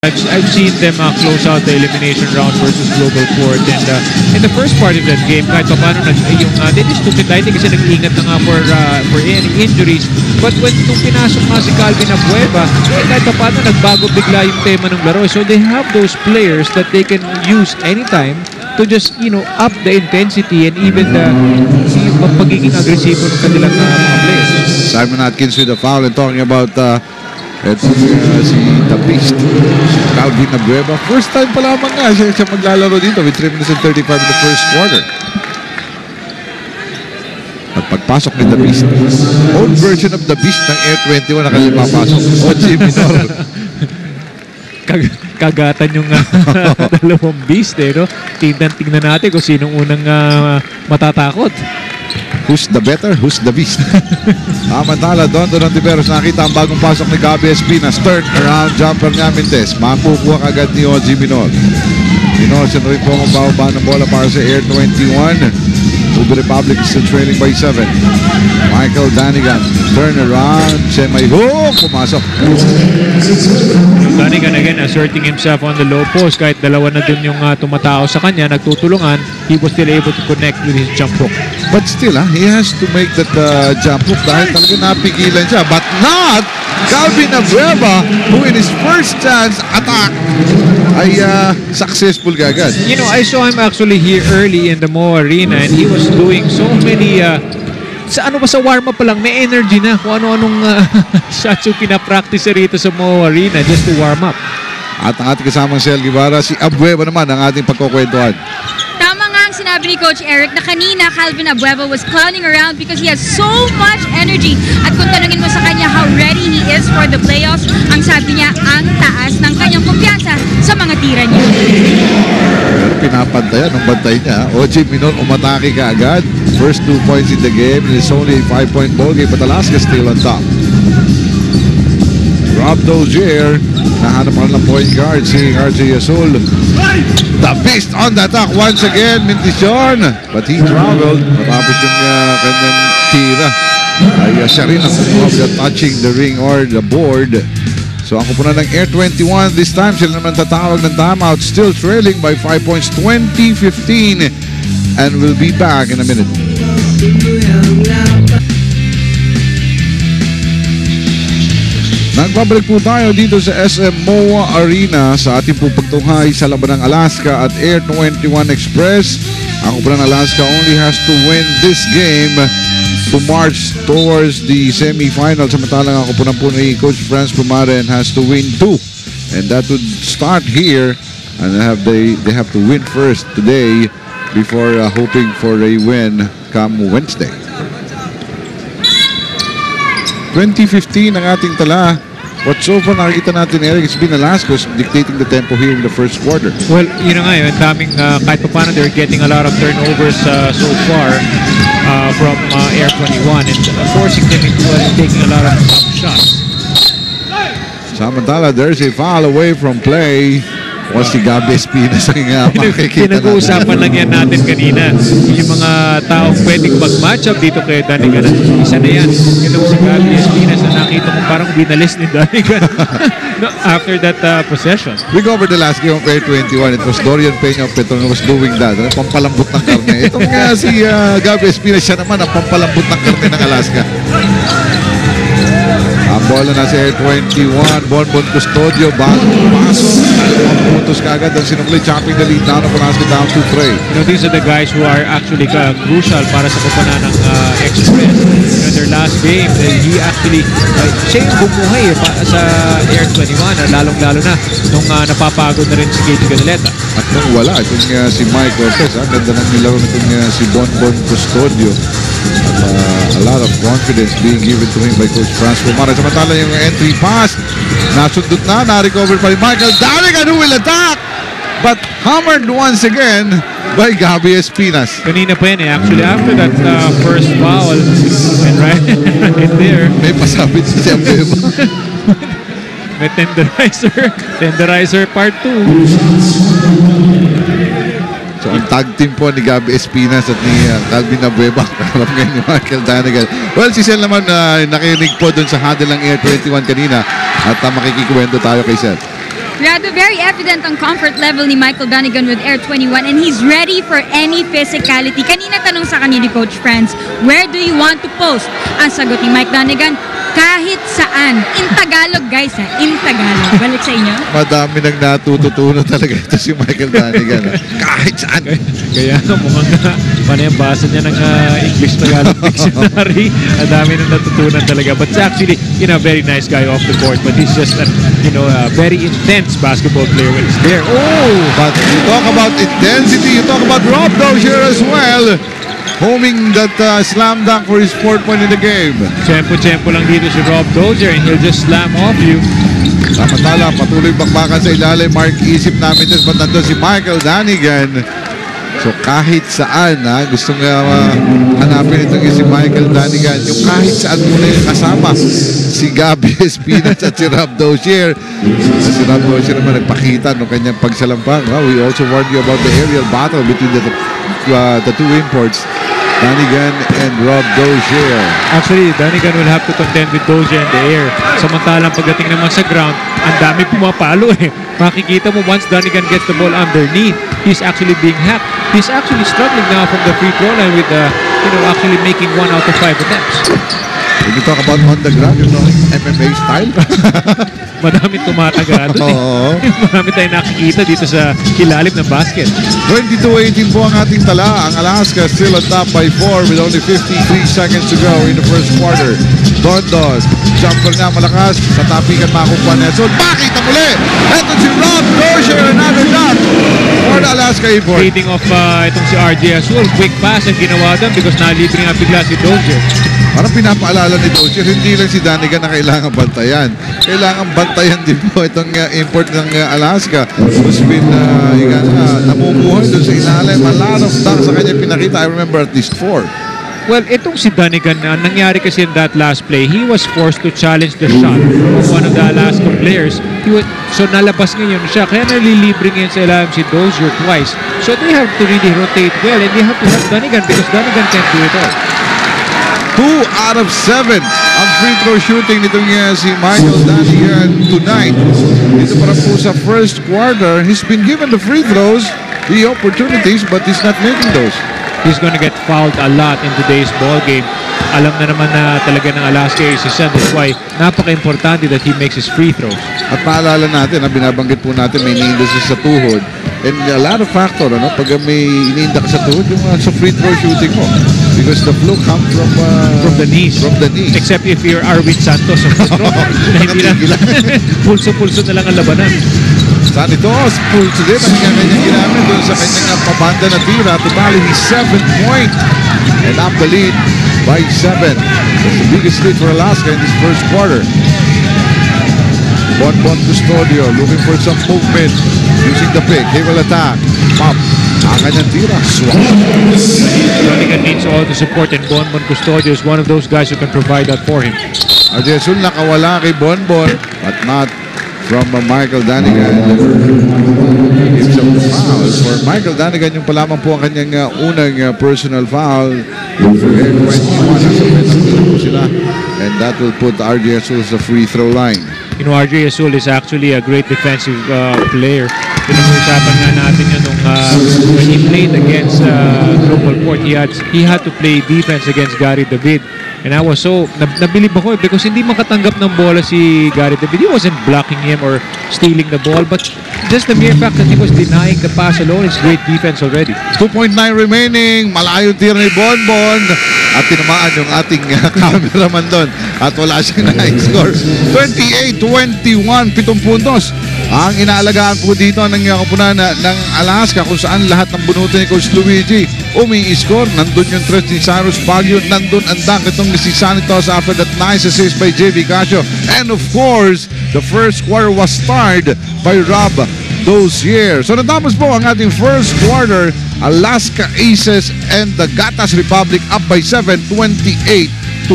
I've seen them close out the elimination round versus Global Port, and in the first part of that game, kahit pa paano they just took it lightly kasi nag-iingat na nga for any injuries. But when nung pinasok nga si Calvin Abueva, kahit pa paano nagbago bigla yung tema ng laro. So they have those players that they can use anytime to just, up the intensity and even the pagiging agresibo ng kanilang mga players. Simon Atkins with a foul, and talking about si The Beast, Calvin Abueva. First time pa lamang nga siya maglalaro dito with 3 minutes and 35 in the first quarter. At pagpasok ni The Beast, old version of The Beast ng Air 21 na kanyang papasok. OG Minor. Kagatan yung dalawang beast no? Tingnan natin kung sinong unang matatakot. Who's the better? Who's the beast? Samantala, Don Tiberos, nakita ang bagong pasok ni Gabby Espinas. Turn around jumper ni Amintes. Makukuha kagad ni OG Minor. Minor, siya na rin po ang bababa ng bola para sa Air 21. Ruby Republic is still trailing by 7. Michael Danigan, turn around. Siya may hook. Pumasok. Danigan again asserting himself on the low post. Kahit dalawa na dun yung tumatao sa kanya, nagtutulungan, he was still able to connect with his jump hook. But still, he has to make that jump hook dahil talaga napigilan siya. But not Calvin Abueva, who in his first chance attack ay successful kagad. I saw him actually here early in the Mo Arena, and he was doing so many sa warm-up pa lang, may energy na kung ano-anong shots yung pinapractice rito sa Mo Arena just to warm up. At ang ating kasamang Sel Guevara, si Abueva naman ang ating pagkukwentuhan. Tama nga ang sinabi ni Coach Eric na kanina Calvin Abueva was clowning around because he has so much energy. At kung tanungin mo sa kanya how ready he is for the playoffs, ang sabi niya, ang taas ng kanyang kumpiyansa sa mga tira niya. Pinapantayan ng bantay niya. OG Minor umatake ka agad. First 2 points in the game. It's only a 5-point ball game, but Alaska still on top. Rob Dozier, nahanap ang lang point guard si RJ Azul. The Beast on the attack once again, Mintision. But he traveled. Matapos yung kanyang tira. Ay siya rin ang touching the ring or the board. So ang kupunan ng Air 21 this time, sila naman tatawag ng timeout, still trailing by 5 points, 20-15, and we'll be back in a minute. Nagbabalik po tayo dito sa SM MOA Arena sa ating po pagtunghay sa laban ng Alaska at Air 21 Express. Ang kupunan ng Alaska only has to win this game to march towards the semi-final. Samantalang ang kupunan po ni Coach Franz Pumaren has to win 2. And that would start here. And they have to win first today before hoping for a win come Wednesday. 2015 ang ating tala. What so far nakikita natin, Eric, it's been Alaska dictating the tempo here in the first quarter. Well, yun na nga yun. Daming, kahit pa paano, they're getting a lot of turnovers so far from Air 21 and forcing them into taking a lot of tough shots. Samantala, there's a foul away from play. O si Gabby Espinas ang makikita natin. Pinag-uusapan lang yan natin kanina. Yung mga taong pwedeng mag-match up dito kay Danigan. Isa na yan. Ito si Gabby Espinas na nakita ko parang binalis ni Danigan after that possession. We go over the last game of Air 21. It was Dorian Peña of Petron who was doing that. Pampalambot ng karne. Itong si Gabby Espinas, siya naman ang pampalambot ng karne ng Alaska. Ang bola na si Air 21, Bonbon Custodio, pasok, putos kagad ang sinukli, chopping the lead down of Alaska down to 3. These are the guys who are actually crucial para sa kupunan ng Express. Their last game, he actually, siya yung bumuhay sa Air 21, lalong-lalo na nung napapagod na rin si KG Canaleta. At nung wala, itong si Mike Cortez, ganda ng nilaro na itong si Bonbon Custodio. A lot of confidence being given to him by Coach Franz Pumaren. Samantala yung entry pass, nasundot na, na-recover by Michael Danigan who will attack, but hammered once again by Gabby Espinas. Kanina pa yan actually after that first foul, and right there, may pasabit sa Abueva. may tenderizer part 2. So ang tag team po ni Gabby Espinas at ni Calvin Abueva, kaharap ngayon ni Michael Danigan. Well, si Sel naman nakinig po dun sa huddle ng Air 21 kanina at makikikwento tayo kay Sel. Rado, very evident ang comfort level ni Michael Danigan with Air 21 and he's ready for any physicality. Kanina tanong sa kanya ni Coach Franz, where do you want to post? Ang sagot ni Mike Danigan, kahit saan. In Tagalog, guys, ha? In Tagalog. Balik sa inyo. Madami nang natututunan talaga ito si Michael Danigan. Kahit saan. Kaya mukhang panayambasa niya ng English-Tagalog dictionary. Ang dami nang natutunan talaga. But actually, very nice guy off the court. But he's just a very intense basketball player when he's there. Oh! But you talk about intensity, you talk about Rob Dozier as well. Homing that slam dunk for his 4th point in the game. Tempo lang dito si Rob Dozier and he'll just slam off you. Samantala, patuloy bakbakan sa ilalim. Mark, isip namin din, but nandun si Michael Danigan. So kahit saan, gustong hanapin itong si Michael Danigan. Yung kahit saan muna yung kasama. Si Gabby Espinas at si Rob Dozier. Si Rob Dozier naman nagpakita ng kanyang pagsalampang. We also warned you about the aerial battle between the two imports, Danigan and Rob Dozier. Actually, Danigan will have to contend with Dozier in the air. Samantalang pagdating naman sa ground, ang dami pumapalo eh. Makikita mo once Danigan gets the ball underneath, he's actually being hacked. He's actually struggling now from the free throw line with actually making 1 out of 5 attempts. When you talk about on the ground, MMA style. Madami tumataga doon eh. Marami tayong nakikita dito sa ilalim ng basket. 22-18 po ang ating tala. Ang Alaska still on top by 4 with only 53 seconds to go in the first quarter. Dondon, jumper niya malakas. Sa tapikan makukuha Nelson. Pakita muli! Ito si Rob Dozier, another dunk for the Alaska import. Leading off itong si RJ Azul. Quick pass ang ginawa doon because nalibre nga bigla si Dozier. Parang pinapaalala ni Dozier, hindi lang si Danigan na kailangan bantayan. Kailangan bantayan din po itong import ng Alaska. Who's been namumuhay doon sa ilalim. A lot of dunks sa kanya pinakita. I remember at least 4. Well, itong si Danigan, nangyari kasi in that last play, he was forced to challenge the shot of one of the Alaska players. So nalabas ngayon siya. Kaya nalilibre ngayon sa ilalim si Dozier twice. So they have to really rotate well and they have to help Danigan because Danigan can't do it all. 2 out of 7 ang free throw shooting nitong si Michael Danigan tonight. Dito para po sa first quarter, he's been given the free throws, the opportunities, but he's not making those. He's going to get fouled a lot in today's ball game. Alam na naman na talaga ng Alaska is his son. That's why napaka-importante that he makes his free throws. At paalala natin, binabanggit po natin may iniinda siya sa tuhod. And a lot of factor, pag may iniinda ka sa tuhod, yung sa free throw shooting mo. Because the flow comes from the knees. From the knees. Except if you're Arwin Santos of the throw. Pulso-pulso na lang ang labanan. Santos, pulso din ang kanyang ginamit doon sa kanyang pabanda na tira to tally his 7th point and up the lead by 7. That's the biggest lead for Alaska in this first quarter. Bonbon Custodio looking for some movement using the pick. He will attack. Pop. Ang kanyang tira. Swap. Danigan needs all the support and Bonbon Custodio is one of those guys who can provide that for him. Arjesul nakawala kay Bonbon but not from Michael Danigan. It's a foul for Michael Danigan. Yung pa lamang po ang kanyang unang personal foul. For Air 21 nasa penalty po sila. And that will put RJ Azul sa free throw line. RJ Azul is actually a great defensive player. Pinag-uusapan nga natin yun nung when he played against Global Port, he had to play defense against Gary David. And I was so, nabilib ako because hindi makatanggap ng bola si Gary David. He wasn't blocking him or stealing the ball, but just the mere fact that he was denying the pass alone is great defense already. 2.9 remaining, malayo tira ni Bonbon. At tinamaan yung ating cameraman doon. At wala siyang na-score. 28-21, 7 puntos. Ang inaalagaan po dito ng kapunan ng Alaska kung saan lahat ng bunutin ni Coach Luigi umi-score. Nandun yung tres ni Cyrus Baguio. Nandun ang dunk itong si Santos after that nice assist by JV Casio. And of course, the first quarter was starred by Rob Dozier. So natapos po ang ating first quarter. Alaska Aces and the Gatas Republic up by 7, 28-21.